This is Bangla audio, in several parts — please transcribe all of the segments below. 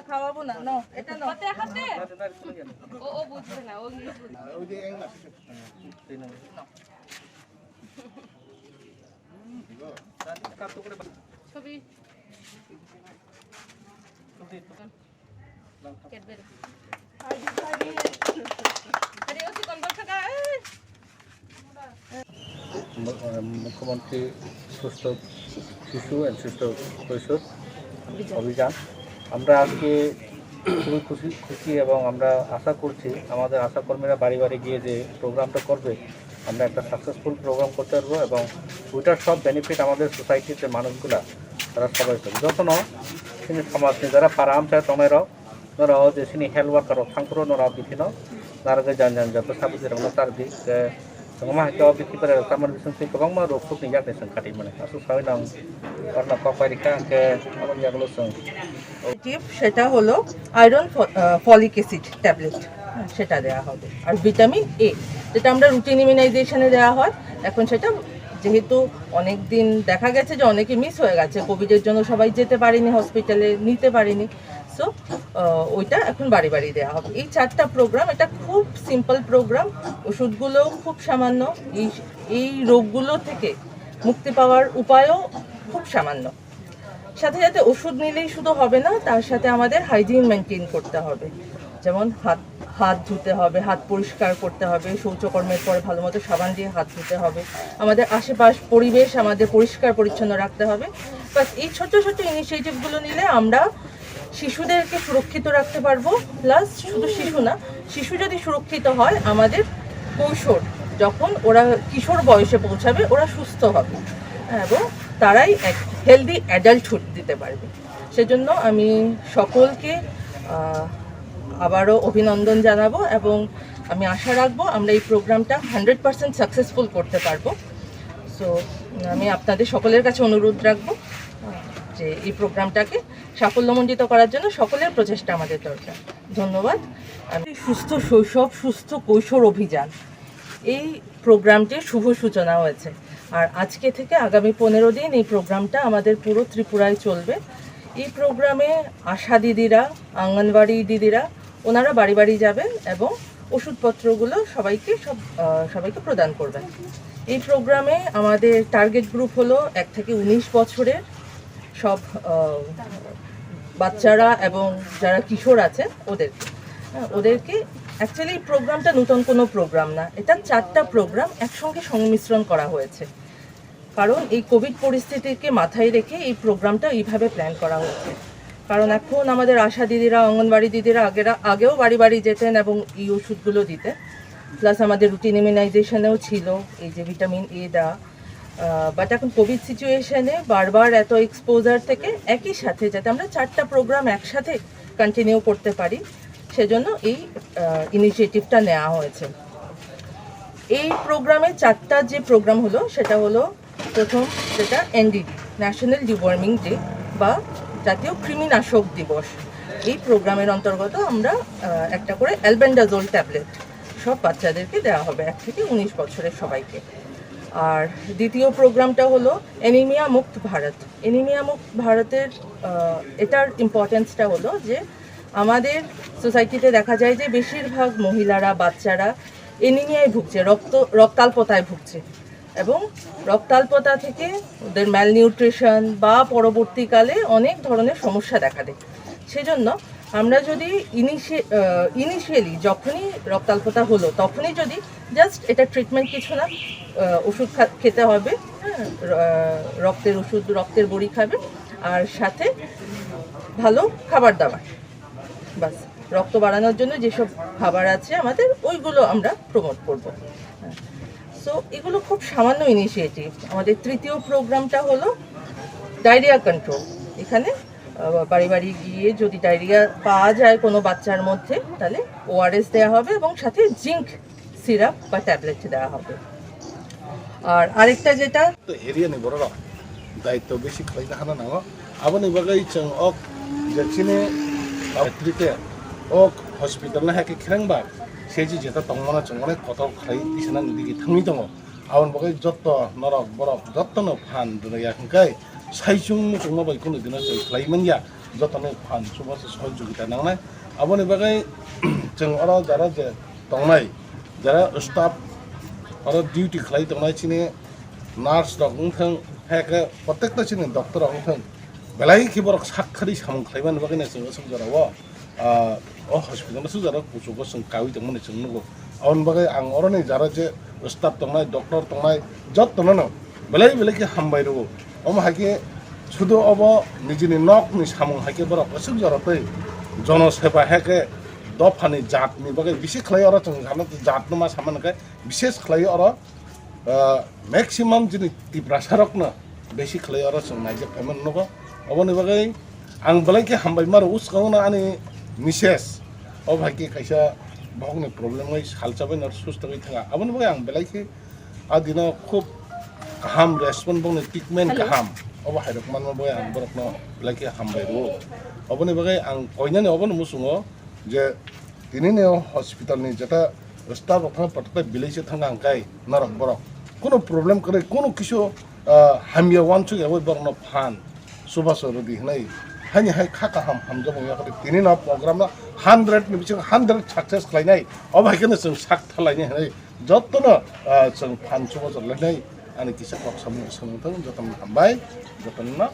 খাওয়াবো না এটা ও বুঝবে না ও ছবি মুখ্যমন্ত্রী সুস্থ শিশু এবং সুস্থ কৈশোর অভিযান আমরা আজকে খুবই খুশি এবং আমরা আশা করছি আমাদের আশাকর্মীরা বাড়ি বাড়ি গিয়ে যে প্রোগ্রামটা করবে আমরা একটা সাকসেসফুল প্রোগ্রাম করতে পারবো এবং ওইটার সব বেনিফিট আমাদের সোসাইটিতে মানুষগুলা তারা সবাই পাবে যতন তিনি সমাজনি যারা পারাম চায় তমেরাও নরাও যে সিনি হেলথ ওয়ার্কারও থাংক্রো নরাও বিভিন্ন নারগে জান যত সাবিদের service Tengah jauh di pada taman bisnis kebang mah rokok nih jak deseng kati mana. Asu sawi nang karena paparika ke alam jak losong. সেটা হলো আয়রন ফলিক অ্যাসিড ট্যাবলেট সেটা দেওয়া হবে আর ভিটামিন এ যেটা আমরা রুটিন ইমিউনাইজেশনে দেওয়া হয় এখন সেটা যেহেতু অনেক দিন দেখা গেছে যে অনেকে মিস হয়ে গেছে কোভিডের জন্য সবাই যেতে পারেনি হসপিটালে নিতে পারেনি সো ওইটা এখন বাড়ি বাড়ি দেওয়া হবে এই 4টা প্রোগ্রাম এটা খুব সিম্পল প্রোগ্রাম ওষুধগুলোও খুব সামান্য এই রোগগুলো থেকে মুক্তি পাওয়ার উপায়ও খুব সামান্য সাথে সাথে ওষুধ নিলেই শুধু হবে না তার সাথে আমাদের হাইজিন মেনটেন করতে হবে যেমন হাত ধুতে হবে হাত পরিষ্কার করতে হবে শৌচকর্মের পরে ভালো মতো সাবান দিয়ে হাত ধুতে হবে আমাদের আশেপাশ পরিবেশ আমাদের পরিষ্কার পরিচ্ছন্ন রাখতে হবে বাস এই ছোট ছোট ইনিশিয়েটিভগুলো নিলে আমরা শিশুদেরকে সুরক্ষিত রাখতে পারবো প্লাস শুধু শিশু না শিশু যদি সুরক্ষিত হয় আমাদের কৈশোর যখন ওরা কিশোর বয়সে পৌঁছাবে ওরা সুস্থ হবে এবং তারাই এক হেলদি অ্যাডাল্টহুড দিতে পারবে সেজন্য আমি সকলকে আবারও অভিনন্দন জানাবো এবং আমি আশা রাখবো আমরা এই প্রোগ্রামটা 100% সাকসেসফুল করতে পারবো সো আমি আপনাদের সকলের কাছে অনুরোধ রাখবো যে এই প্রোগ্রামটাকে সাফল্যমণ্ডিত করার জন্য সকলের প্রচেষ্টা আমাদের দরকার ধন্যবাদ আমি সুস্থ শৈশব সুস্থ কৈশোর অভিযান এই প্রোগ্রামটির শুভ সূচনা হয়েছে আর আজকে থেকে আগামী 15 দিন এই প্রোগ্রামটা আমাদের পুরো ত্রিপুরায় চলবে এই প্রোগ্রামে আশা দিদিরা অঙ্গনওয়াড়ি দিদিরা ওনারা বাড়ি বাড়ি যাবেন এবং ওষুধপত্রগুলো সবাইকে প্রদান করবেন এই প্রোগ্রামে আমাদের টার্গেট গ্রুপ হলো 1 থেকে 19 বছরের সব বাচ্চারা এবং যারা কিশোর আছে ওদেরকে অ্যাকচুয়ালি এই প্রোগ্রামটা নতুন কোনো প্রোগ্রাম না এটা 4টা প্রোগ্রাম একসঙ্গে সংমিশ্রণ করা হয়েছে কারণ এই কোভিড পরিস্থিতিকে মাথায় রেখে এই প্রোগ্রামটা এইভাবে প্ল্যান করা হয়েছে কারণ এখন আমাদের আশা দিদিরা অঙ্গনওয়াড়ি দিদিরা আগেও বাড়ি বাড়ি যেতেন এবং এই ওষুধগুলো দিতেন প্লাস আমাদের রুটিন ইমিউনাইজেশনেও ছিল এই যে ভিটামিন এ দেওয়া বাট এখন কোভিড সিচুয়েশনে বারবার এত এক্সপোজার থেকে একই সাথে যাতে আমরা 4টা প্রোগ্রাম একসাথে কন্টিনিউ করতে পারি সেজন্য এই ইনিশিয়েটিভটা নেওয়া হয়েছে এই প্রোগ্রামে 4টা যে প্রোগ্রাম হলো সেটা হলো প্রথম যেটা এনডিডি ন্যাশনাল ডিওয়ার্মিং ডে বা জাতীয় কৃমিনাশক দিবস এই প্রোগ্রামের অন্তর্গত আমরা একটা করে অ্যালবেন্ডাজোল ট্যাবলেট সব বাচ্চাদেরকে দেওয়া হবে 1 থেকে 19 বছরের সবাইকে আর দ্বিতীয় প্রোগ্রামটা হলো অ্যানিমিয়া মুক্ত ভারত অ্যানিমিয়া মুক্ত ভারতের এটার ইম্পর্টেন্সটা হলো যে আমাদের সোসাইটিতে দেখা যায় যে বেশিরভাগ মহিলারা বাচ্চারা অ্যানিমিয়ায় ভুগছে রক্তাল্পতায় ভুগছে এবং রক্তাল্পতা থেকে ওদের ম্যালনিউট্রিশন বা পরবর্তীকালে অনেক ধরনের সমস্যা দেখা দেয় সেজন্য আমরা যদি ইনিশিয়ালি যখনই রক্তাল্পতা হলো তখনই যদি জাস্ট এটা ট্রিটমেন্ট কিছু না ওষুধ খেতে হবে রক্তের ওষুধ রক্তের বড়ি খাবে আর সাথে ভালো খাবার দাবার বাস রক্ত বাড়ানোর জন্য যেসব খাবার আছে আমাদের ওইগুলো আমরা প্রমোট করব সো এগুলো খুব সামান্য ইনিশিয়েটিভ আমাদের তৃতীয় প্রোগ্রামটা হলো ডায়রিয়া কন্ট্রোল এখানে বাড়ি বাড়ি গিয়ে যদি ডায়রিয়া পাওয়া যায় কোনো বাচ্চার মধ্যে তাহলে ওআরএস দেওয়া হবে এবং সাথে জিঙ্ক সিরাপ বা ট্যাবলেট দেওয়া হবে আর আরেকটা যেটা এরিয়া নেই বড়রা দায়িত্ব বেশি খাইতে হানা না aboni bagai chang ok jachine atrite ok hospital na hake khrang ba seji jeta tongmana changone kotor khai isana digi thangni tongo abon bagai jotto norok borok jotto no phan duna ya khai saijung changma bai kono dina chang khlaiman ya jotto no phan subas sahjogita nangnai aboni bagai chang ora jara je tongnai jara staff ora duty khlai tongnai chine nurse rok ungthang hake protekta chine doctor rok ungthang belai ki borok sakhari samung khlaiman bagai na chang samjara wa hospital na sujara kusugo sang kawi tongmani chang nugo awon bagai ang oroni jara je staff tongnai doctor tongnai jotto no belai ki hambai ro om hake শুধু অব নিজেনি নক নি সামং হাকে বড় অসুখ জরতই জনসেবা হাকে দফানি জাতনি বাকে বিশেষ খাই অর চং জানো জাত নমা সামানকে বিশেষ খাই অর ম্যাক্সিমাম যিনি তীব্রাসারক না বেশি খাই অর চং নাইজে পেমেন্ট নব অবনি বাকে আং বলাইকে হামবাই মার উসকাও না আনি মিসেস অব হাকে কাইসা বহনি প্রবলেম হই সালচাবাই নর সুস্থ হই থাকা অবনি বাকে আং বলাইকে আদিনা খুব কাহাম রেসপন্স বংনি ট্রিটমেন্ট কাহাম अब हाइरक मान बोय आं बरकनो लाइके हामबाय रो अबनि बागै आं कयनानि अबन मुसुङो जे दिनैनि हस्पिटालनि जेटा स्टाफ रखना पटता बिलेसे थांगा आंकाय नरक बरक कोनो प्रॉब्लम करे कोनो किसो हामिया वानचु यावै बरनो फान सुबास रदि हनै हानि हाय खाका हामजों या करे दिनैनि प्रोग्राम 100 नि बिसिं 100 सक्सेस खालायनाय अब हायखनो जों साक थालायनाय हनै जत्तनो जों फान सुबास लायनाय ani kisah kok samung jotam hambai jotam na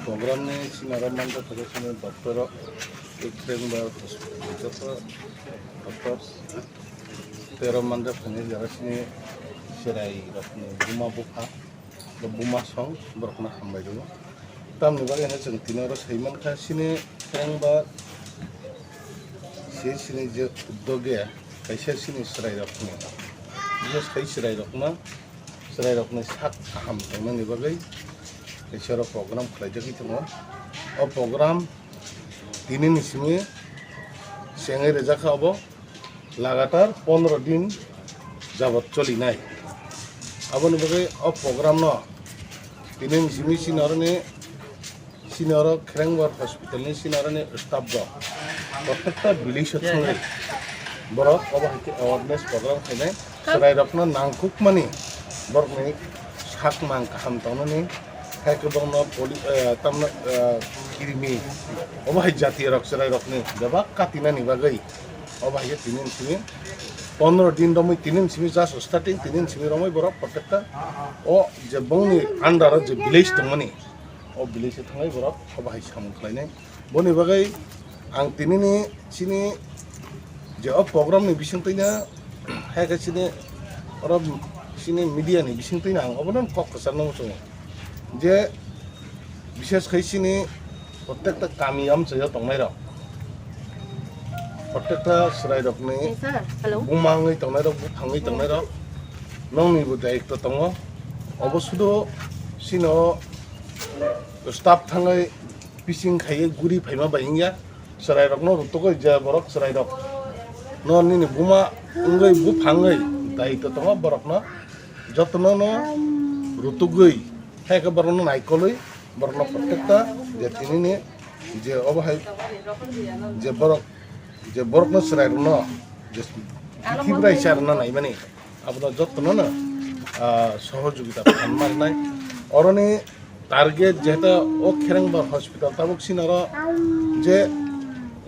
program ne sinara manda thakasine doctor ekren ba doctor tero manda phane jarasine serai rakne buma buka ba buma song borkna hambai do tam ni bari ne jeng tinara saiman kha sine kreng ba sine je doge kaisa sine serai rakne বিশেষ খাই সেরাই রকম সাত কাহাম থাকনানি বাগै এছাড়া প্রোগ্রাম খাইজাকি দङ ও প্রোগ্রাম দিনैनि सिमे सेङै रेजाखा अब लागातार 15 दिन जाबत चलिनाय आबनि बागै अ प्रोग्राम न दिनैनि सिमे सिनार खेरेंबार हस्पिटालनि सिनारनि स्टाफ द प्रत्येकता बिलेस थांनाय बरक अब हाके अवेयरनेस प्रग्राम खायनाय serai rokno nangkuk mani borkni sak mang kaham tononi haike bongno poli tamna kirimi obai jati rok serai rokni deba katina ni bagai obai ye tinin simi 15 din romoi tinin simi jas starting tinin simi romoi borok protekta o je bongni under je village tongmani o village thangai borok obai samung khlainai boni bagai ang tinini sini je o program ni bisingtaina haike sini orang sini media ni bisingtaina ang obonon kok kesana musuh je বিশেষ খাই sini প্রত্যেকটা কামিয়াম saya tongnai rok প্রত্যেকটা serai rok ni bumangai tongnai rok buphangai tongnai rok nongni bo daikto tongo obosudo sino staff thangai bising khai guri phaima baingya serai rok no rutoko ja borok serai rok noni ni buma ungai buphangai daikto tongo borok no jotno no rutugoi haike borok no naikoloi borok protekta je tinini je obahai je borok no serai no je kibrai char na nai mani abna jotno na সহযোগিতা ফানমার নাই অরনি টার্গেট যেটা ও খেরেংবার হসপিটাল তাবক সিনারা যে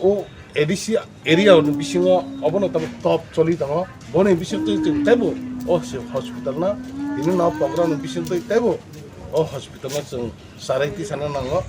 ও এডিসি এরিয়া বিসিং অবন তাবক টপ চলি দङ বনে বিসিং তাইবো ও হসপিটাল না দিন না প্রোগ্রাম বিসিং তাইবো ও হসপিটাল না जों सारायथि सानो नांगौ